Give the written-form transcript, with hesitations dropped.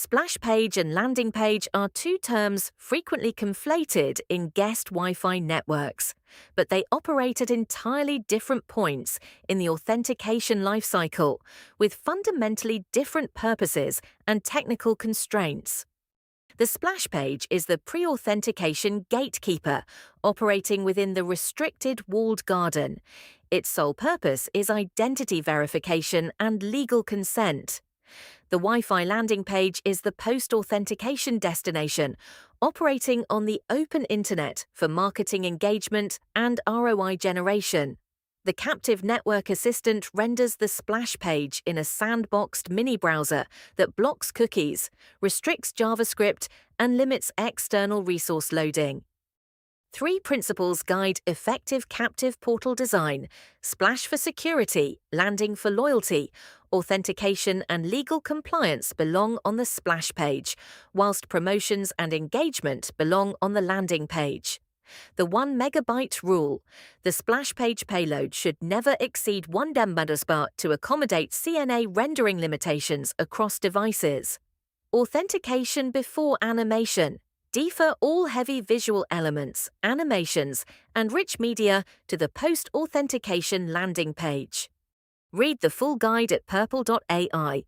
Splash page and landing page are two terms frequently conflated in guest Wi-Fi networks, but they operate at entirely different points in the authentication lifecycle, with fundamentally different purposes and technical constraints. The splash page is the pre-authentication gatekeeper, operating within the restricted walled garden. Its sole purpose is identity verification and legal consent. The Wi-Fi landing page is the post-authentication destination, operating on the open internet for marketing engagement and ROI generation. The captive network assistant renders the splash page in a sandboxed mini browser that blocks cookies, restricts JavaScript, and limits external resource loading. 3 principles guide effective captive portal design: splash for security, landing for loyalty. Authentication and legal compliance belong on the splash page, whilst promotions and engagement belong on the landing page. The 1 megabyte rule. The splash page payload should never exceed 1 MB to accommodate CNA rendering limitations across devices. Authentication before animation. Defer all heavy visual elements, animations, and rich media to the post-authentication landing page. Read the full guide at purple.ai.